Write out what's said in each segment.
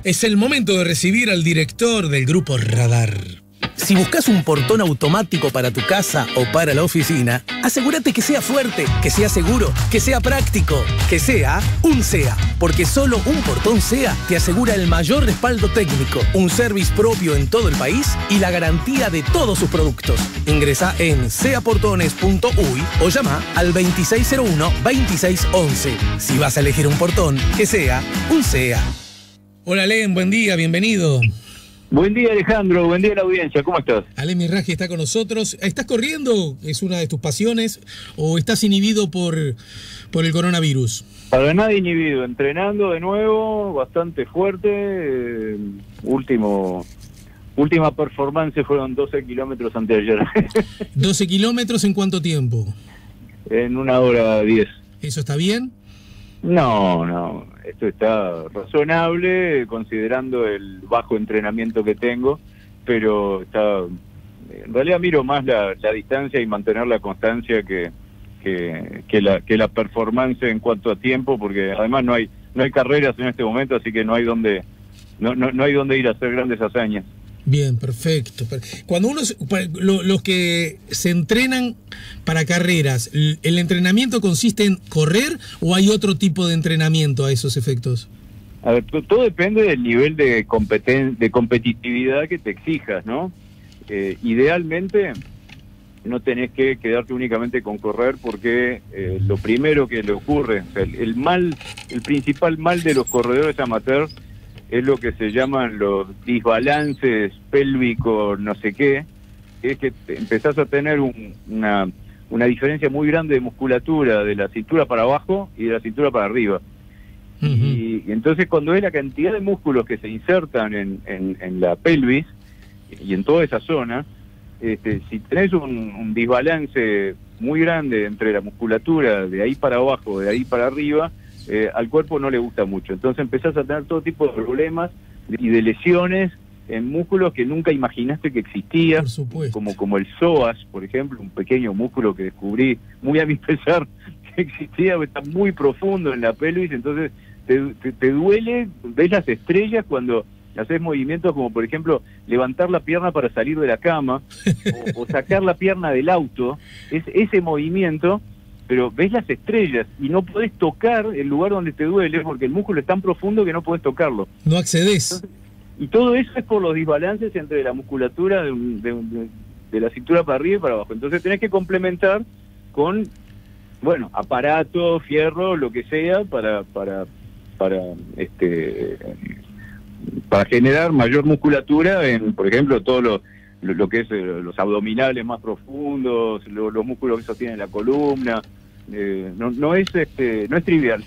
Es el momento de recibir al director del Grupo Radar. Si buscas un portón automático para tu casa o para la oficina, asegúrate que sea fuerte, que sea seguro, que sea práctico, que sea un SEA. Porque solo un portón SEA te asegura el mayor respaldo técnico, un service propio en todo el país y la garantía de todos sus productos. Ingresa en seaportones.uy o llama al 2601-2611. Si vas a elegir un portón, que sea un SEA. Hola, Alem, buen día, bienvenido. Buen día, Alejandro, buen día a la audiencia, ¿cómo estás? Alem Mirraji está con nosotros. ¿Estás corriendo? ¿Es una de tus pasiones? ¿O estás inhibido por el coronavirus? Para nada inhibido, entrenando de nuevo, bastante fuerte. Última performance fueron 12 kilómetros anteayer. ¿12 kilómetros en cuánto tiempo? En 1:10. ¿Eso está bien? No, esto está razonable considerando el bajo entrenamiento que tengo, pero está, en realidad miro más la distancia y mantener la constancia que la performance en cuanto a tiempo, porque además no hay carreras en este momento, así que no hay donde ir a hacer grandes hazañas. Bien, perfecto. Cuando los que se entrenan para carreras, ¿el entrenamiento consiste en correr o hay otro tipo de entrenamiento a esos efectos? A ver, todo depende del nivel de competitividad que te exijas, ¿no? Idealmente no tenés que quedarte únicamente con correr, porque lo primero que le ocurre, o sea, el principal mal de los corredores amateurs es lo que se llaman los desbalances pélvicos, no sé qué, es que empezás a tener una diferencia muy grande de musculatura de la cintura para abajo y de la cintura para arriba. Uh-huh. Y entonces cuando es la cantidad de músculos que se insertan en la pelvis y en toda esa zona, si tenés un desbalance muy grande entre la musculatura de ahí para abajo, de ahí para arriba, al cuerpo no le gusta mucho. Entonces empezás a tener todo tipo de problemas y de lesiones en músculos que nunca imaginaste que existía, como el psoas, por ejemplo, un pequeño músculo que descubrí muy a mi pesar que existía, que está muy profundo en la pelvis. Entonces te duele, ves las estrellas cuando haces movimientos como, por ejemplo, levantar la pierna para salir de la cama o sacar la pierna del auto. Es ese movimiento, pero ves las estrellas y no podés tocar el lugar donde te duele porque el músculo es tan profundo que no podés tocarlo. No accedes. Entonces, y todo eso es por los desbalances entre la musculatura de la cintura para arriba y para abajo. Entonces tenés que complementar con, aparato, fierro, lo que sea, para generar mayor musculatura en, por ejemplo, todo lo que es los abdominales más profundos, los músculos que sostienen la columna. No es trivial.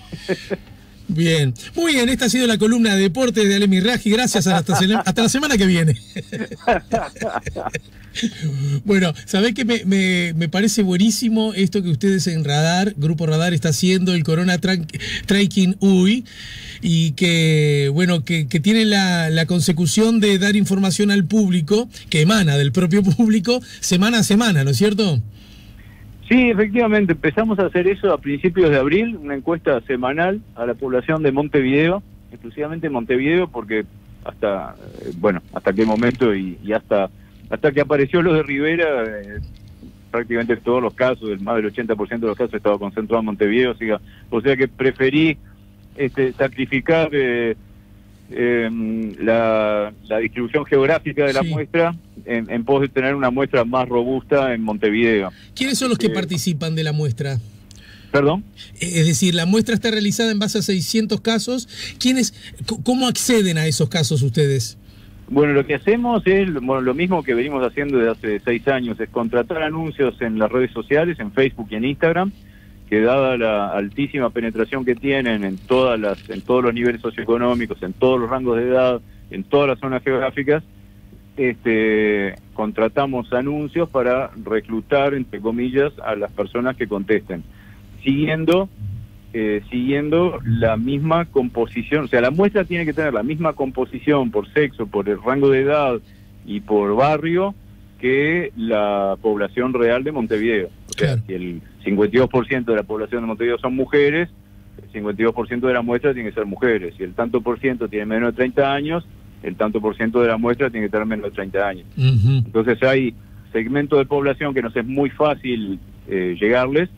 Bien, muy bien, esta ha sido la columna de deportes de Alem Mirraji. Gracias, hasta la semana que viene. Bueno, ¿sabés qué? Me parece buenísimo esto que ustedes en Radar, Grupo Radar, está haciendo, el Corona Tracking UI, y que tiene la consecución de dar información al público, que emana del propio público, semana a semana, ¿no es cierto? Sí, efectivamente, empezamos a hacer eso a principios de abril, una encuesta semanal a la población de Montevideo, exclusivamente Montevideo, porque hasta qué momento y hasta que apareció lo de Rivera, prácticamente todos los casos, más del 80% de los casos estaba concentrado en Montevideo, o sea que preferí sacrificar la distribución geográfica de la muestra en pos de tener una muestra más robusta en Montevideo. ¿Quiénes son los que participan de la muestra? ¿Perdón? Es decir, la muestra está realizada en base a 600 casos. ¿Cómo acceden a esos casos ustedes? Bueno, lo que hacemos es lo mismo que venimos haciendo desde hace 6 años, es contratar anuncios en las redes sociales, en Facebook y en Instagram, que dada la altísima penetración que tienen en todos los niveles socioeconómicos, en todos los rangos de edad, en todas las zonas geográficas, contratamos anuncios para reclutar, entre comillas, a las personas que contesten, siguiendo la misma composición. O sea, la muestra tiene que tener la misma composición por sexo, por el rango de edad y por barrio que la población real de Montevideo. O sea, si el 52% de la población de Montevideo son mujeres, 52% de la muestra tiene que ser mujeres. Si el tanto por ciento tiene menos de 30 años, el tanto por ciento de la muestra tiene que tener menos de 30 años. Entonces hay segmentos de población que nos es muy fácil llegarles.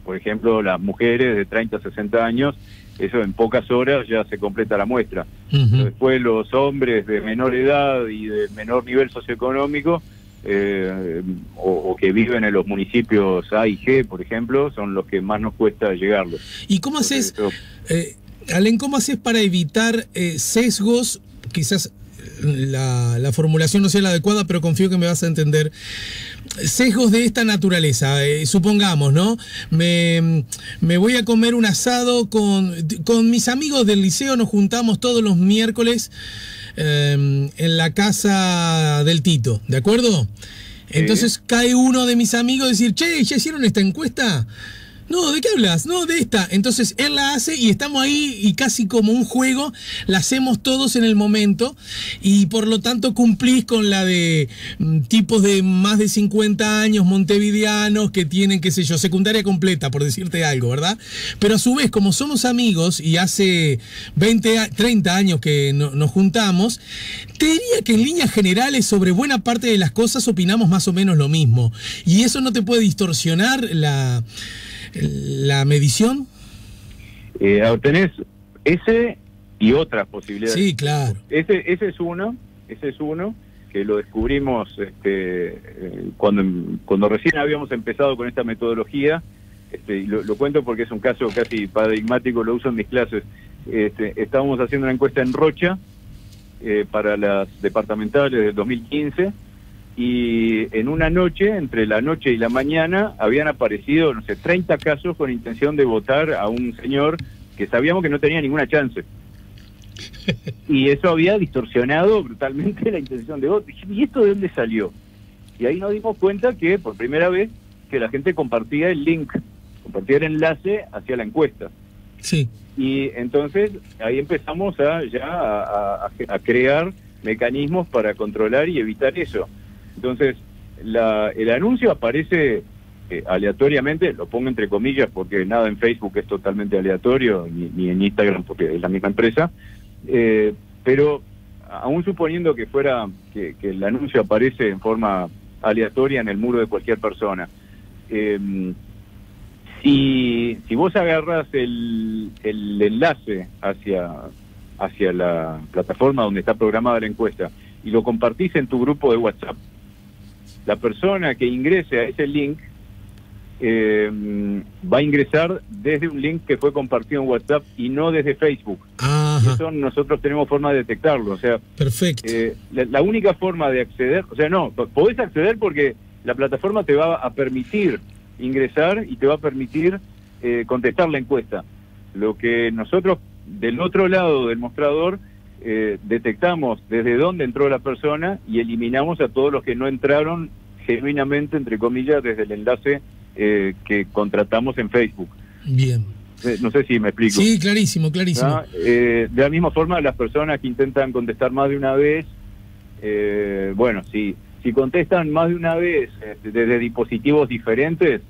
Por ejemplo, las mujeres de 30 a 60 años, eso en pocas horas ya se completa la muestra. Después los hombres de menor edad y de menor nivel socioeconómico, o que viven en los municipios A y G, por ejemplo, son los que más nos cuesta llegarles. ¿Y cómo haces, Allen, cómo haces para evitar sesgos? Quizás la formulación no sea la adecuada, pero confío que me vas a entender. Sesgos de esta naturaleza, supongamos, ¿no? Me voy a comer un asado con mis amigos del liceo, nos juntamos todos los miércoles en la casa del Tito, ¿de acuerdo? Entonces cae uno de mis amigos a decir, che, ¿ya hicieron esta encuesta? No, ¿de qué hablas? No, de esta. Entonces él la hace y estamos ahí y casi como un juego la hacemos todos en el momento y por lo tanto cumplís con la de tipos de más de 50 años montevideanos que tienen, qué sé yo, secundaria completa, por decirte algo, ¿verdad? Pero a su vez, como somos amigos y hace 30 años que nos juntamos, te diría que en líneas generales sobre buena parte de las cosas opinamos más o menos lo mismo. Y eso no te puede distorsionar la medición. Tenés ese y otras posibilidades. Sí, claro. Ese es uno que lo descubrimos cuando recién habíamos empezado con esta metodología. Lo cuento porque es un caso casi paradigmático, lo uso en mis clases. Estábamos haciendo una encuesta en Rocha para las departamentales del 2015. Y en una noche, entre la noche y la mañana, habían aparecido, no sé, 30 casos con intención de votar a un señor que sabíamos que no tenía ninguna chance. Y eso había distorsionado brutalmente la intención de voto. ¿Y esto de dónde salió? Y ahí nos dimos cuenta que, por primera vez, que la gente compartía el link, compartía el enlace hacia la encuesta. Sí. Y entonces ahí empezamos a crear mecanismos para controlar y evitar eso. Entonces, el anuncio aparece aleatoriamente, lo pongo entre comillas porque nada en Facebook es totalmente aleatorio, ni en Instagram porque es la misma empresa, pero aún suponiendo que el anuncio aparece en forma aleatoria en el muro de cualquier persona, si vos agarras el enlace hacia la plataforma donde está programada la encuesta y lo compartís en tu grupo de WhatsApp, la persona que ingrese a ese link va a ingresar desde un link que fue compartido en WhatsApp y no desde Facebook. Ajá. Eso nosotros tenemos forma de detectarlo. O sea, perfecto. La única forma de acceder, o sea, no, podés acceder porque la plataforma te va a permitir ingresar y te va a permitir contestar la encuesta. Lo que nosotros del otro lado del mostrador detectamos desde dónde entró la persona y eliminamos a todos los que no entraron genuinamente, entre comillas, desde el enlace que contratamos en Facebook. Bien. No sé si me explico. Sí, clarísimo, clarísimo. De la misma forma, las personas que intentan contestar más de una vez, bueno, si contestan más de una vez desde dispositivos diferentes,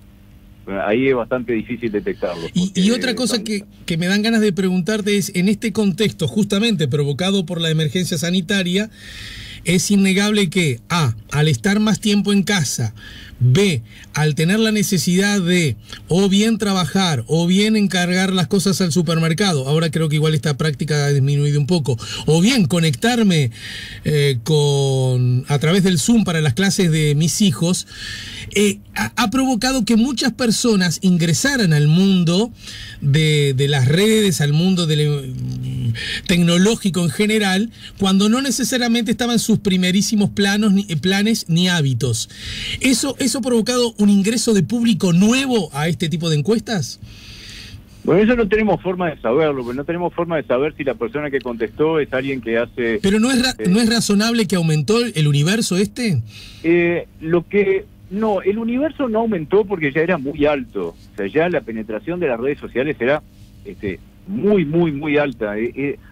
ahí es bastante difícil detectarlo. Y otra cosa que me dan ganas de preguntarte es, en este contexto justamente provocado por la emergencia sanitaria, es innegable que A, al estar más tiempo en casa, B, al tener la necesidad de o bien trabajar o bien encargar las cosas al supermercado, ahora creo que igual esta práctica ha disminuido un poco, o bien conectarme a través del Zoom para las clases de mis hijos, ha provocado que muchas personas ingresaran al mundo de las redes, al mundo tecnológico en general, cuando no necesariamente estaban sus primerísimos planes ni hábitos. ¿Eso ha provocado un ingreso de público nuevo a este tipo de encuestas? Bueno, eso no tenemos forma de saberlo, porque no tenemos forma de saber si la persona que contestó es alguien que hace... ¿Pero no es razonable que aumentó el universo este? No, el universo no aumentó porque ya era muy alto. O sea, ya la penetración de las redes sociales era muy, muy, muy alta.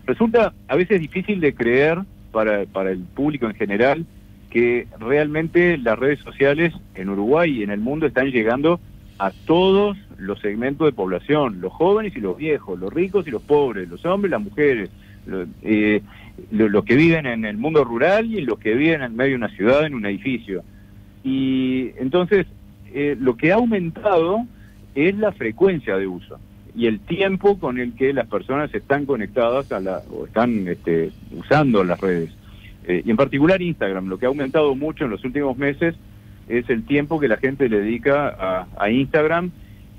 Resulta a veces difícil de creer para el público en general que realmente las redes sociales en Uruguay y en el mundo están llegando a todos los segmentos de población, los jóvenes y los viejos, los ricos y los pobres, los hombres y las mujeres, los que viven en el mundo rural y los que viven en medio de una ciudad, en un edificio. Y entonces lo que ha aumentado es la frecuencia de uso y el tiempo con el que las personas están conectadas o están usando las redes. Y en particular Instagram, lo que ha aumentado mucho en los últimos meses es el tiempo que la gente le dedica a Instagram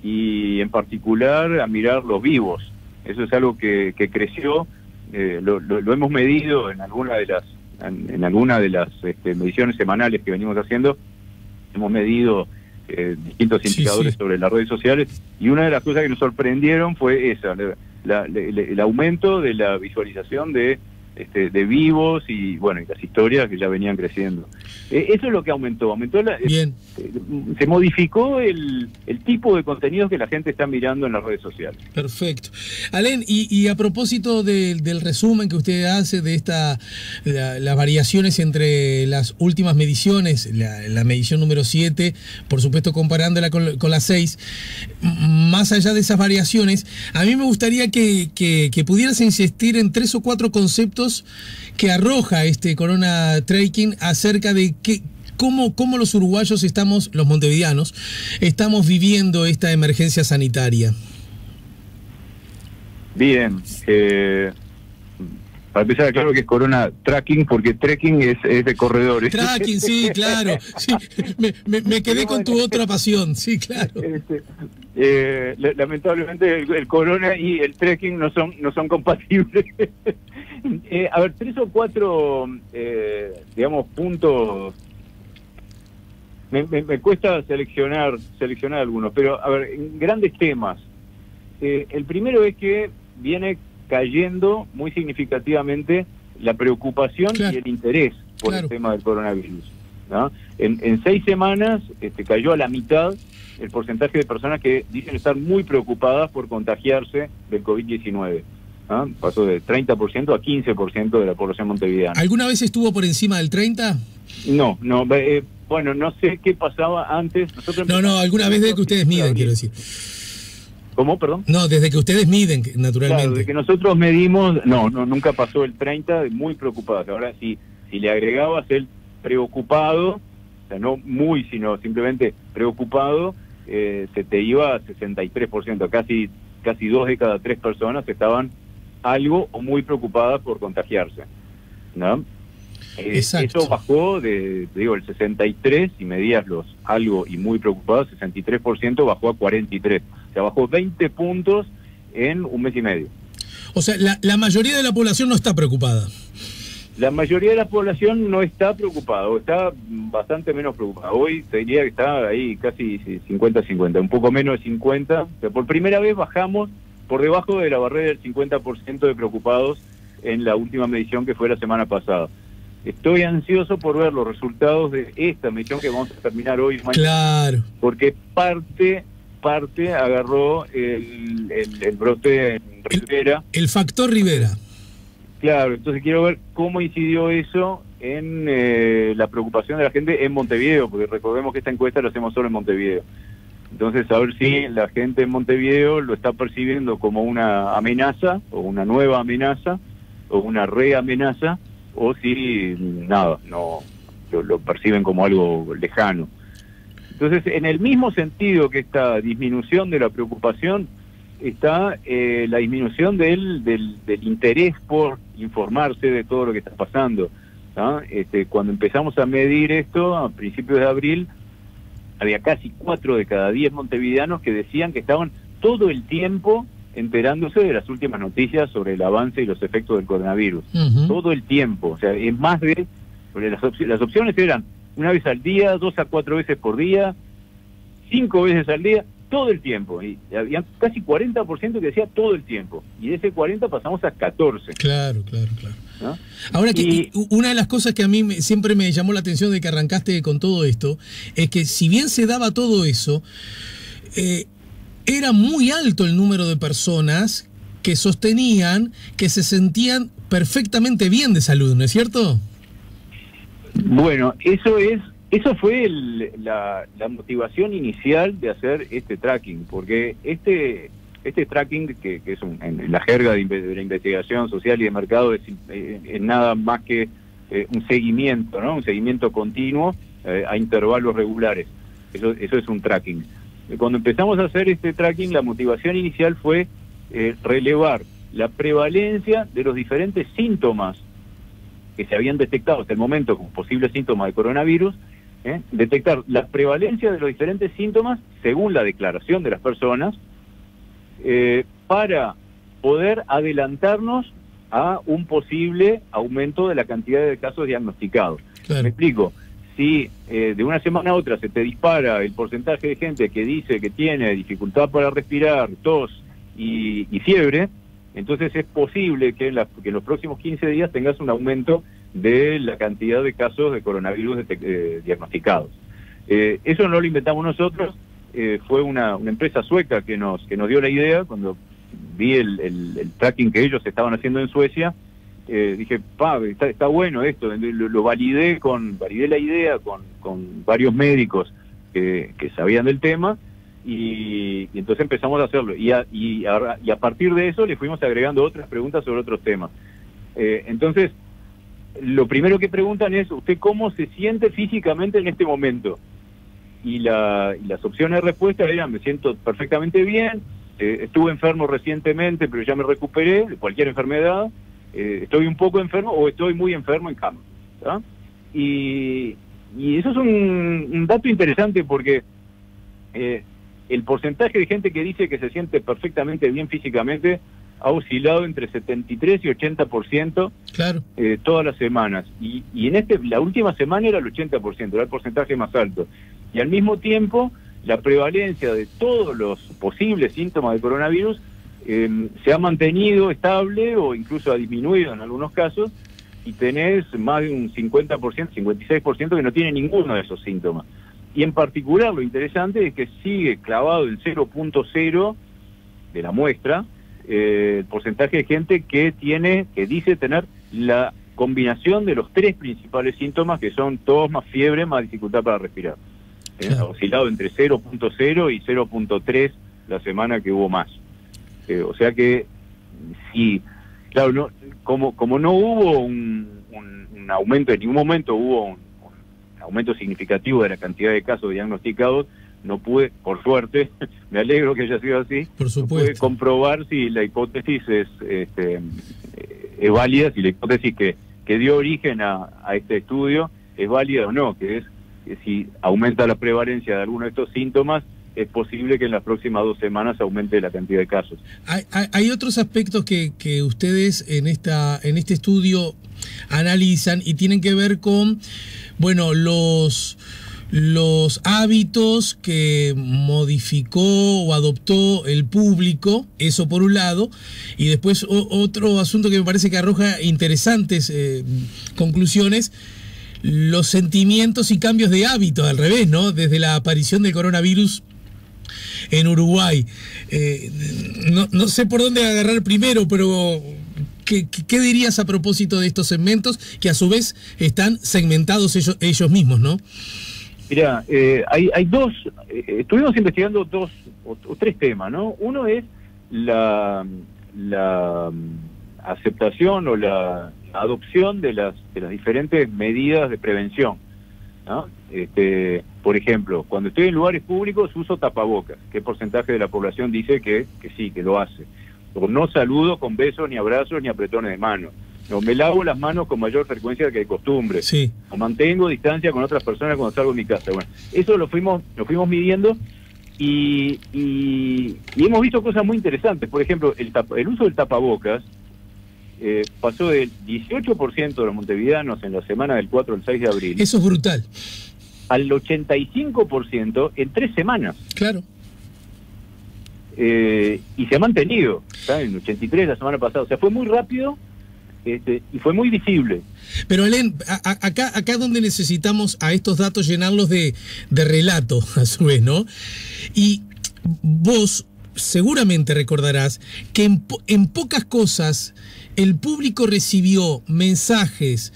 y en particular a mirar los vivos. Eso es algo que creció, lo hemos medido en alguna de las mediciones semanales que venimos haciendo. Hemos medido distintos indicadores sobre las redes sociales y una de las cosas que nos sorprendieron fue esa, el aumento de la visualización de vivos y bueno, y las historias que ya venían creciendo. Eso es lo que aumentó se modificó el tipo de contenidos que la gente está mirando en las redes sociales. Perfecto. Alén, y a propósito del resumen que usted hace de las variaciones entre las últimas mediciones, la medición número 7, por supuesto comparándola con la 6, más allá de esas variaciones, a mí me gustaría que pudieras insistir en 3 o 4 conceptos que arroja este Corona Tracking acerca de cómo los uruguayos los montevideanos, estamos viviendo esta emergencia sanitaria. Bien, para empezar, claro que es Corona Tracking, porque trekking es de corredores. Tracking, sí, claro. Sí, me quedé con tu otra pasión, sí, claro. Lamentablemente el Corona y el trekking no son compatibles. A ver, 3 o 4, digamos, puntos. Me cuesta seleccionar algunos, pero a ver, en grandes temas. El primero es que viene cayendo muy significativamente la preocupación y el interés por el tema del coronavirus, ¿no? En 6 semanas cayó a la mitad el porcentaje de personas que dicen estar muy preocupadas por contagiarse del COVID-19. ¿Ah? Pasó de 30% a 15% de la población montevideana. ¿Alguna vez estuvo por encima del 30%? No, bueno, no sé qué pasaba antes. No, alguna vez desde que ustedes miden, quiero decir. ¿Cómo, perdón? No, desde que ustedes miden, naturalmente. Claro, desde que nosotros medimos, nunca pasó el 30%, muy preocupados. Ahora, si le agregabas el preocupado, o sea, no muy, sino simplemente preocupado, se te iba a 63%, casi 2 de cada 3 personas estaban algo o muy preocupadas por contagiarse, ¿no? Exacto. Eso bajó el 63, si medías los algo y muy preocupados, 63% bajó a 43. O sea, bajó 20 puntos en un mes y medio. O sea, la mayoría de la población no está preocupada. La mayoría de la población no está preocupada, o está bastante menos preocupada. Hoy te diría que está ahí casi 50-50, un poco menos de 50. O sea, por primera vez bajamos por debajo de la barrera del 50% de preocupados en la última medición que fue la semana pasada. Estoy ansioso por ver los resultados de esta medición que vamos a terminar hoy. Claro. Porque parte agarró el brote en Rivera. El factor Rivera. Claro, entonces quiero ver cómo incidió eso en la preocupación de la gente en Montevideo, porque recordemos que esta encuesta la hacemos solo en Montevideo. Entonces, a ver si la gente en Montevideo lo está percibiendo como una amenaza, o una nueva amenaza, o una reamenaza, o si nada, no lo perciben como algo lejano. Entonces, en el mismo sentido que esta disminución de la preocupación, está la disminución del interés por informarse de todo lo que está pasando, ¿no? Cuando empezamos a medir esto, a principios de abril, había casi 4 de cada 10 montevideanos que decían que estaban todo el tiempo enterándose de las últimas noticias sobre el avance y los efectos del coronavirus. Todo el tiempo, o sea, es más de... Las opciones eran una vez al día, 2 a 4 veces por día, 5 veces al día, todo el tiempo. Y había casi 40% que decía todo el tiempo. Y de ese 40 pasamos a 14. Claro. ¿No? Ahora, una de las cosas que a mí siempre me llamó la atención de que arrancaste con todo esto, es que si bien se daba todo eso, era muy alto el número de personas que sostenían que se sentían perfectamente bien de salud, ¿no es cierto? Bueno, eso es Eso fue la motivación inicial de hacer este tracking, porque este tracking, que es en la jerga de la investigación social y de mercado, es nada más que un seguimiento, ¿no? Un seguimiento continuo a intervalos regulares. Eso es un tracking. Cuando empezamos a hacer este tracking, la motivación inicial fue relevar la prevalencia de los diferentes síntomas que se habían detectado hasta el momento como posibles síntomas de coronavirus, detectar la prevalencia de los diferentes síntomas según la declaración de las personas, para poder adelantarnos a un posible aumento de la cantidad de casos diagnosticados. Claro. Me explico. Si de una semana a otra se te dispara el porcentaje de gente que dice que tiene dificultad para respirar, tos y fiebre, entonces es posible que en los próximos 15 días tengas un aumento de la cantidad de casos de coronavirus diagnosticados. Eso no lo inventamos nosotros, fue una empresa sueca que nos dio la idea. Cuando vi el tracking que ellos estaban haciendo en Suecia, dije, está bueno esto. Lo validé la idea con varios médicos que sabían del tema, y entonces empezamos a hacerlo. Y a partir de eso le fuimos agregando otras preguntas sobre otros temas. Entonces, lo primero que preguntan es, ¿usted cómo se siente físicamente en este momento? Y las opciones de respuesta eran, me siento perfectamente bien, estuve enfermo recientemente, pero ya me recuperé de cualquier enfermedad, estoy un poco enfermo o estoy muy enfermo en cama, ¿tá? Y eso es un dato interesante, porque el porcentaje de gente que dice que se siente perfectamente bien físicamente ha oscilado entre 73 y 80%, claro, todas las semanas. Y la última semana era el 80%, era el porcentaje más alto. Y al mismo tiempo, la prevalencia de todos los posibles síntomas de coronavirus se ha mantenido estable o incluso ha disminuido en algunos casos, y tenés más de un 50%, 56% que no tiene ninguno de esos síntomas. Y en particular lo interesante es que sigue clavado el 0.0 de la muestra, el porcentaje de gente que dice tener la combinación de los tres principales síntomas, que son tos más fiebre más dificultad para respirar. Ha oscilado entre 0.0 y 0.3 la semana que hubo más. O sea que, sí, claro, no, como no hubo un aumento, en ningún momento hubo un aumento significativo de la cantidad de casos diagnosticados, no pude, por suerte, me alegro que haya sido así, por supuesto, no pude comprobar si la hipótesis es válida, si la hipótesis que dio origen a este estudio es válida o no, que es que si aumenta la prevalencia de alguno de estos síntomas, es posible que en las próximas 2 semanas aumente la cantidad de casos. Hay otros aspectos que ustedes en este estudio analizan y tienen que ver con, bueno, los hábitos que modificó o adoptó el público, eso por un lado, y después otro asunto que me parece que arroja interesantes conclusiones, los sentimientos y cambios de hábito, al revés, ¿no? Desde la aparición del coronavirus en Uruguay. No sé por dónde agarrar primero, pero ¿qué dirías a propósito de estos segmentos que a su vez están segmentados ellos mismos, ¿no? Mira, hay dos, estuvimos investigando dos o tres temas, ¿no? Uno es la aceptación o la adopción de las diferentes medidas de prevención, ¿no? Por ejemplo, cuando estoy en lugares públicos uso tapabocas. ¿Qué porcentaje de la población dice que sí, que lo hace? O no saludo con besos, ni abrazos, ni apretones de manos. No, me lavo las manos con mayor frecuencia que de costumbre. Sí. O mantengo distancia con otras personas cuando salgo de mi casa. Bueno, eso lo fuimos midiendo y hemos visto cosas muy interesantes. Por ejemplo, el uso del tapabocas pasó del 18% de los montevideanos en la semana del 4 al 6 de abril. Eso es brutal. Al 85% en 3 semanas. Claro. Y se ha mantenido, ¿sabes? En 83 la semana pasada. O sea, fue muy rápido y fue muy visible. Pero, Helen, acá donde necesitamos a estos datos llenarlos de relato, a su vez, ¿no? Y vos seguramente recordarás que en pocas cosas el público recibió mensajes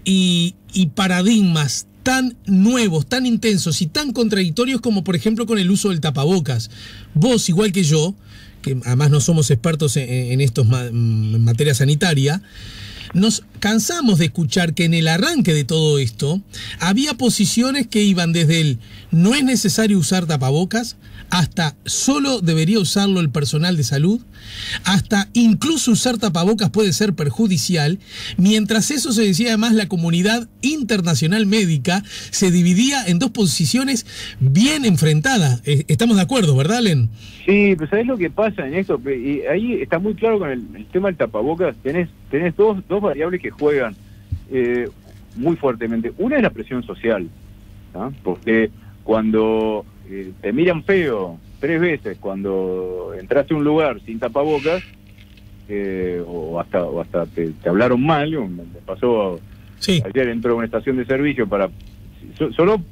y paradigmas tan nuevos, tan intensos y tan contradictorios como por ejemplo con el uso del tapabocas. Vos, igual que yo, que además no somos expertos en en materia sanitaria, nos cansamos de escuchar que en el arranque de todo esto había posiciones que iban desde el no es necesario usar tapabocas hasta solo debería usarlo el personal de salud, hasta incluso usar tapabocas puede ser perjudicial. Mientras eso se decía, además la comunidad internacional médica se dividía en dos posiciones bien enfrentadas. Estamos de acuerdo, ¿verdad, Len? Sí, pues ¿sabés lo que pasa en esto? Y ahí está muy claro con el tema del tapabocas. Tenés dos variables que juegan muy fuertemente. Una es la presión social, ¿no? Porque cuando te miran feo 3 veces cuando entraste a un lugar sin tapabocas, o hasta te hablaron mal. Me pasó, sí. Ayer entró a una estación de servicio solo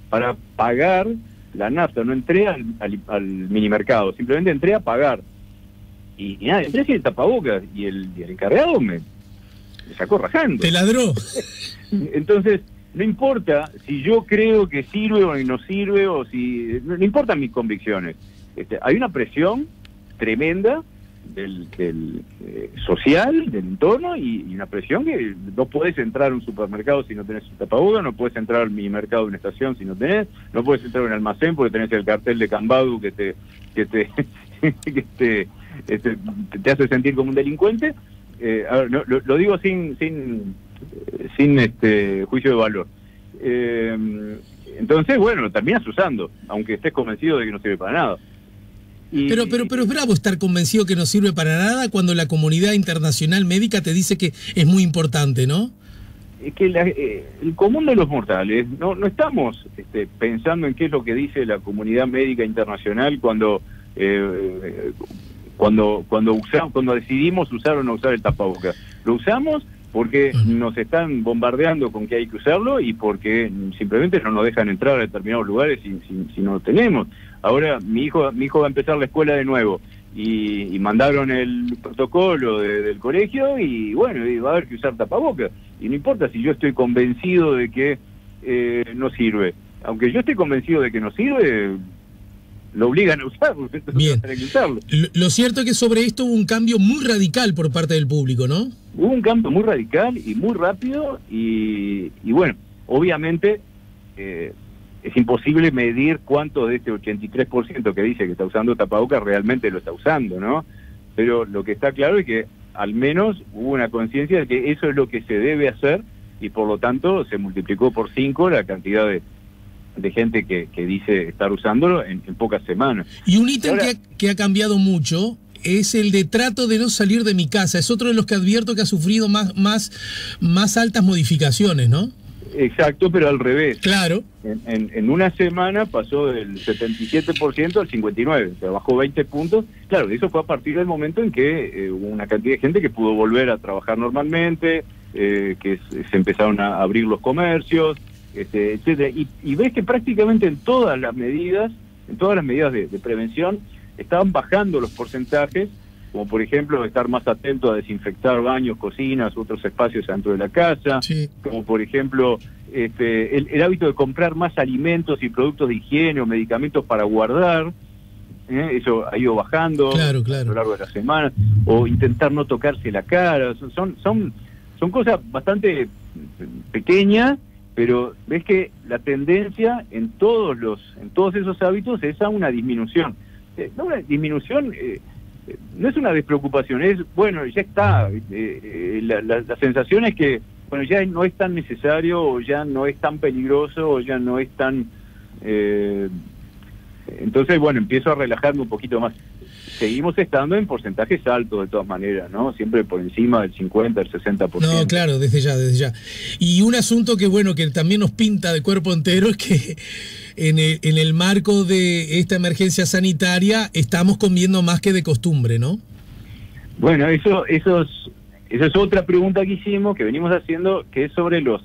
para pagar la nafta. No entré al minimercado, simplemente entré a pagar. Y nada, entré sin el tapabocas y el encargado me sacó rajando. Te ladró. Entonces, no importa si yo creo que sirve o no sirve, o si no importan mis convicciones. Hay una presión tremenda del social, del entorno, y una presión que no puedes entrar a un supermercado si no tenés un tapabocas, no puedes entrar al minimercado de una estación si no tenés, no puedes entrar a un almacén porque tenés el cartel de Cambadu que te hace sentir como un delincuente. A ver, lo digo sin juicio de valor. Entonces, bueno, lo terminas usando, aunque estés convencido de que no sirve para nada. Pero es bravo estar convencido que no sirve para nada cuando la comunidad internacional médica te dice que es muy importante, ¿no? Es que el común de los mortales no estamos pensando en qué es lo que dice la comunidad médica internacional cuando decidimos usar o no usar el tapabocas. Lo usamos porque nos están bombardeando con que hay que usarlo y porque simplemente no nos dejan entrar a determinados lugares si no lo tenemos. Ahora mi hijo va a empezar la escuela de nuevo y mandaron el protocolo del colegio y bueno, y va a haber que usar tapabocas. Y no importa si yo estoy convencido de que no sirve. Aunque yo esté convencido de que no sirve, lo obligan a usarlo. Bien. Lo cierto es que sobre esto hubo un cambio muy radical por parte del público, ¿no? Hubo un cambio muy radical y muy rápido y bueno, obviamente es imposible medir cuánto de este 83% que dice que está usando tapabocas realmente lo está usando, ¿no? Pero lo que está claro es que al menos hubo una conciencia de que eso es lo que se debe hacer y por lo tanto se multiplicó por 5 la cantidad de gente que dice estar usándolo en pocas semanas. Y un ítem que ha cambiado mucho es el de trato de no salir de mi casa. Es otro de los que advierto que ha sufrido más altas modificaciones, ¿no? Exacto, pero al revés. Claro. En una semana pasó del 77% al 59%, o sea, bajó 20 puntos. Claro, eso fue a partir del momento en que hubo una cantidad de gente que pudo volver a trabajar normalmente, que se empezaron a abrir los comercios, etcétera. Y ves que prácticamente en todas las medidas de prevención estaban bajando los porcentajes, como por ejemplo estar más atento a desinfectar baños, cocinas, otros espacios dentro de la casa, sí. Como por ejemplo el hábito de comprar más alimentos y productos de higiene o medicamentos para guardar, eso ha ido bajando claro. a lo largo de la semana, o intentar no tocarse la cara, son cosas bastante pequeñas, pero ves que la tendencia en todos esos hábitos es a una disminución. No una disminución, no es una despreocupación, es, bueno, ya está. La sensación es que, bueno, ya no es tan necesario, o ya no es tan peligroso, o ya no es tan... entonces, bueno, empiezo a relajarme un poquito más. Seguimos estando en porcentajes altos de todas maneras, ¿no? Siempre por encima del 50, del 60%. No, claro, desde ya. Y un asunto que, bueno, que también nos pinta de cuerpo entero es que en el marco de esta emergencia sanitaria estamos comiendo más que de costumbre, ¿no? Bueno, eso es otra pregunta que hicimos, que venimos haciendo, que es sobre los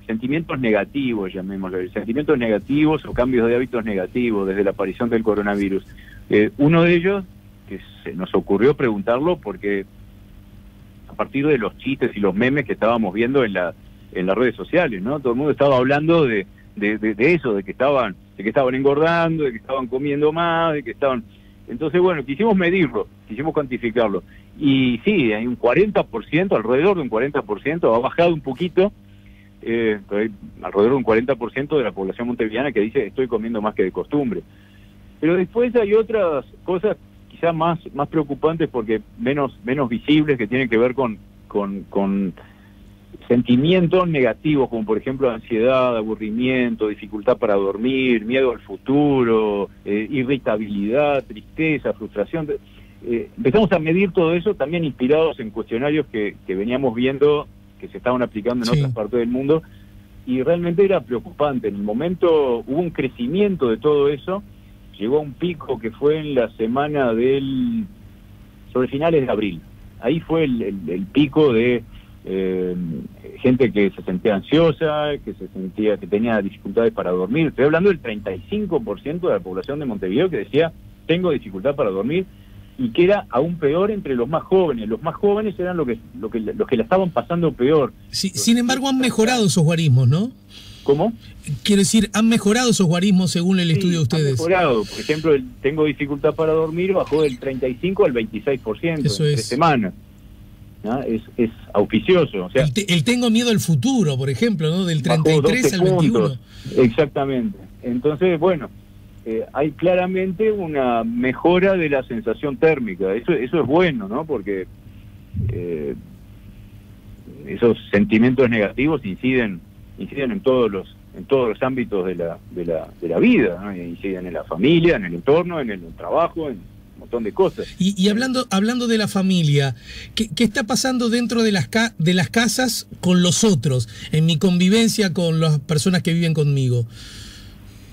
sentimientos negativos, llamémoslo, sentimientos negativos o cambios de hábitos negativos desde la aparición del coronavirus. Uno de ellos, que se nos ocurrió preguntarlo porque a partir de los chistes y los memes que estábamos viendo en en las redes sociales, ¿no? Todo el mundo estaba hablando de eso, de que estaban engordando, de que estaban comiendo más, de que estaban... Entonces, bueno, quisimos medirlo, quisimos cuantificarlo. Y sí, hay un 40%, alrededor de un 40%, ha bajado un poquito, hay alrededor de un 40% de la población montevideana que dice estoy comiendo más que de costumbre. Pero después hay otras cosas quizás más preocupantes porque menos visibles, que tienen que ver con sentimientos negativos, como por ejemplo ansiedad, aburrimiento, dificultad para dormir, miedo al futuro, irritabilidad, tristeza, frustración. Empezamos a medir todo eso también inspirados en cuestionarios que veníamos viendo que se estaban aplicando en otras partes del mundo, y realmente era preocupante. En el momento hubo un crecimiento de todo eso, llegó a un pico que fue en la semana sobre finales de abril. Ahí fue el pico de gente que se sentía ansiosa, que tenía dificultades para dormir. Estoy hablando del 35% de la población de Montevideo que decía tengo dificultad para dormir, y que era aún peor entre los más jóvenes. Los más jóvenes eran los que la estaban pasando peor. Sí, sin embargo, han mejorado esos guarismos, ¿no? ¿Cómo? Quiero decir, han mejorado esos guarismos según el estudio de ustedes. Han mejorado. Por ejemplo, el tengo dificultad para dormir bajó del 35 al 26% Eso en es. 3 semanas. ¿No? Es auspicioso. O sea, el tengo miedo al futuro, por ejemplo, ¿no? Del 33 al 21. Puntos. Exactamente. Entonces, bueno, hay claramente una mejora de la sensación térmica. Eso es bueno, ¿no? Porque esos sentimientos negativos inciden en todos los ámbitos de la vida, ¿no? Inciden en la familia, en el entorno, en el trabajo, en un montón de cosas. Y hablando de la familia, ¿qué está pasando dentro de las casas con los otros, en mi convivencia con las personas que viven conmigo?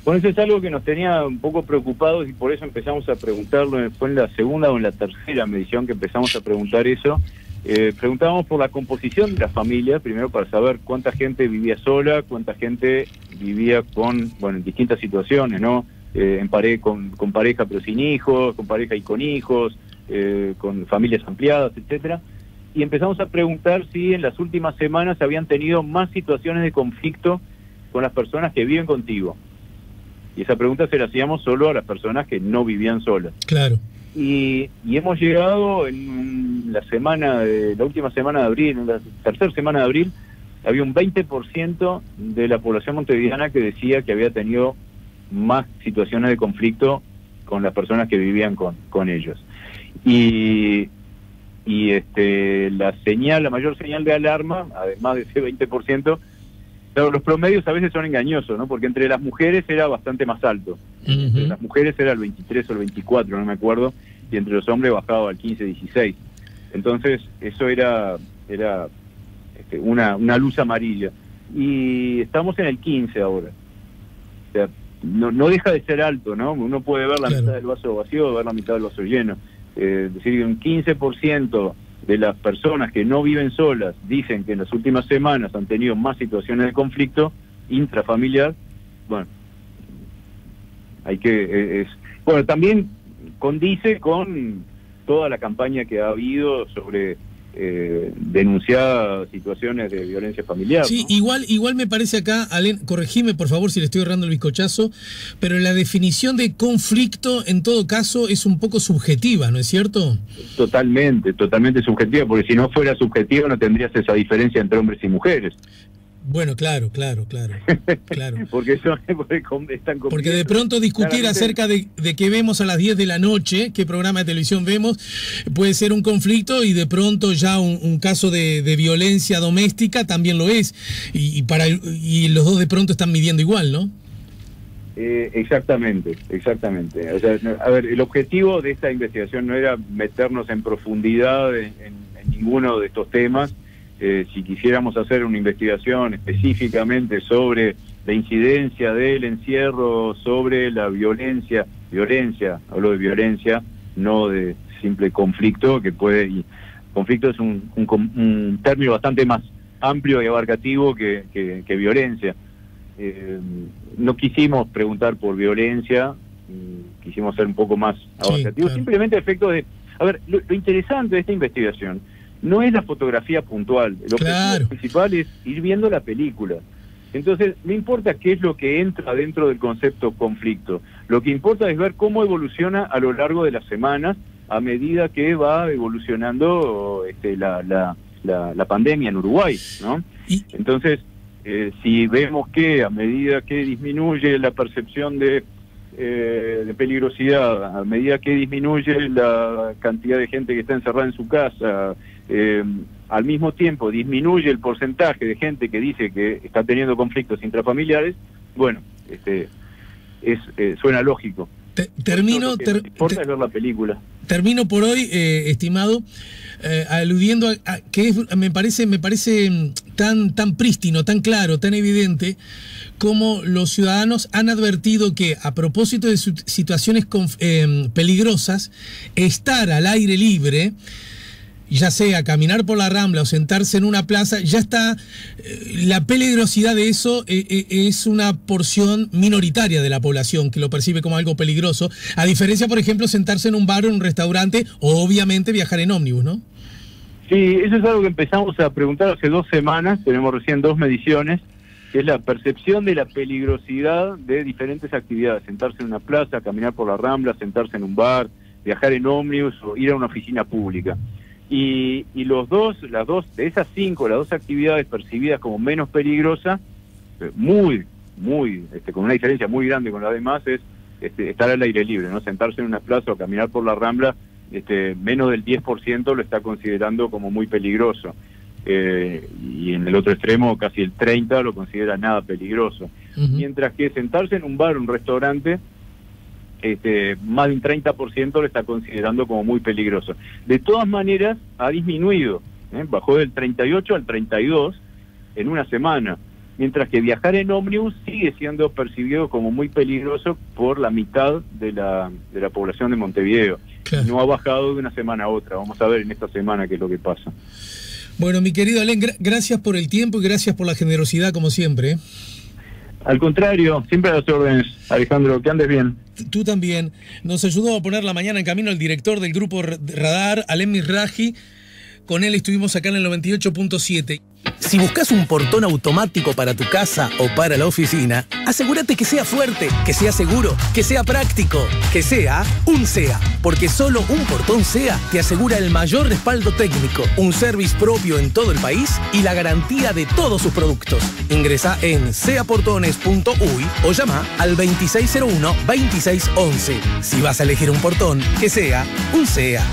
Bueno, eso es algo que nos tenía un poco preocupados, y por eso empezamos a preguntarlo. Fue en la segunda o en la tercera medición que empezamos a preguntar eso. Preguntábamos por la composición de la familia, primero para saber cuánta gente vivía sola, cuánta gente vivía en distintas situaciones, ¿no? Con pareja pero sin hijos, con pareja y con hijos, con familias ampliadas, etcétera. Y empezamos a preguntar si en las últimas semanas habían tenido más situaciones de conflicto con las personas que viven contigo. Y esa pregunta se la hacíamos solo a las personas que no vivían solas. Claro. Y hemos llegado en la última semana de abril, en la tercera semana de abril, había un 20% de la población montevideana que decía que había tenido más situaciones de conflicto con las personas que vivían con ellos. Y la mayor señal de alarma, además de ese 20%, claro, los promedios a veces son engañosos, ¿no? Porque entre las mujeres era bastante más alto. Entre las mujeres era el 23 o el 24, no me acuerdo, y entre los hombres bajaba al 15, 16. Entonces, eso era una luz amarilla. Y estamos en el 15 ahora. O sea, no deja de ser alto, ¿no? Uno puede ver la mitad del vaso vacío o ver la mitad del vaso lleno. Es decir, un 15% de las personas que no viven solas dicen que en las últimas semanas han tenido más situaciones de conflicto intrafamiliar. Bueno, también condice con toda la campaña que ha habido sobre denunciar situaciones de violencia familiar. Sí, ¿no? igual me parece acá, Alén, corregime por favor si le estoy errando el bizcochazo, pero la definición de conflicto en todo caso es un poco subjetiva, ¿no es cierto? Totalmente subjetiva, porque si no fuera subjetiva no tendrías esa diferencia entre hombres y mujeres. Bueno, claro. Porque es tan complejo. Porque de pronto discutir acerca de qué vemos a las 10 de la noche, qué programa de televisión vemos, puede ser un conflicto, y de pronto ya un caso de violencia doméstica también lo es. Y los dos de pronto están midiendo igual, ¿no? Exactamente. O sea, a ver, el objetivo de esta investigación no era meternos en profundidad en ninguno de estos temas. Si quisiéramos hacer una investigación específicamente sobre la incidencia del encierro, sobre la violencia, hablo de violencia, no de simple conflicto, conflicto es un término bastante más amplio y abarcativo que violencia. No quisimos preguntar por violencia, quisimos ser un poco más abarcativos, simplemente a efectos de... A ver, lo interesante de esta investigación no es la fotografía puntual. El objetivo principal es ir viendo la película. Entonces, no importa qué es lo que entra dentro del concepto conflicto. Lo que importa es ver cómo evoluciona a lo largo de las semanas a medida que va evolucionando la pandemia en Uruguay, ¿no? Entonces, si vemos que a medida que disminuye la percepción de peligrosidad, a medida que disminuye la cantidad de gente que está encerrada en su casa, al mismo tiempo disminuye el porcentaje de gente que dice que está teniendo conflictos intrafamiliares, bueno, suena lógico. Termino. Lo que importa es ver la película. Termino por hoy, estimado, aludiendo a que me parece tan prístino, tan claro, tan evidente, como los ciudadanos han advertido que, a propósito de situaciones peligrosas, estar al aire libre, ya sea caminar por la Rambla o sentarse en una plaza, ya está, la peligrosidad de eso es una porción minoritaria de la población que lo percibe como algo peligroso, a diferencia, por ejemplo, sentarse en un bar o en un restaurante, o obviamente viajar en ómnibus, ¿no? Sí, eso es algo que empezamos a preguntar hace 2 semanas, tenemos recién 2 mediciones, que es la percepción de la peligrosidad de diferentes actividades, sentarse en una plaza, caminar por la Rambla, sentarse en un bar, viajar en ómnibus o ir a una oficina pública. Y las dos de esas 5, las 2 actividades percibidas como menos peligrosas, con una diferencia muy grande con las demás, es estar al aire libre, ¿no? Sentarse en una plaza o caminar por la Rambla, menos del 10% lo está considerando como muy peligroso. Y en el otro extremo casi el 30% lo considera nada peligroso. Mientras que sentarse en un bar o un restaurante, más de un 30% lo está considerando como muy peligroso. De todas maneras, ha disminuido, bajó del 38 al 32 en una semana, mientras que viajar en ómnibus sigue siendo percibido como muy peligroso por la mitad de la población de Montevideo. Claro. No ha bajado de una semana a otra. Vamos a ver en esta semana qué es lo que pasa. Bueno, mi querido Alén, gracias por el tiempo y gracias por la generosidad, como siempre. Al contrario, siempre a las órdenes, Alejandro, que andes bien. Tú también. Nos ayudó a poner la mañana en camino el director del Grupo Radar, Alén Mizrahi. Con él estuvimos acá en el 98.7. Si buscas un portón automático para tu casa o para la oficina, asegúrate que sea fuerte, que sea seguro, que sea práctico, que sea un SEA. Porque solo un portón SEA te asegura el mayor respaldo técnico, un service propio en todo el país y la garantía de todos sus productos. Ingresá en seaportones.uy o llama al 2601-2611. Si vas a elegir un portón, que sea un SEA.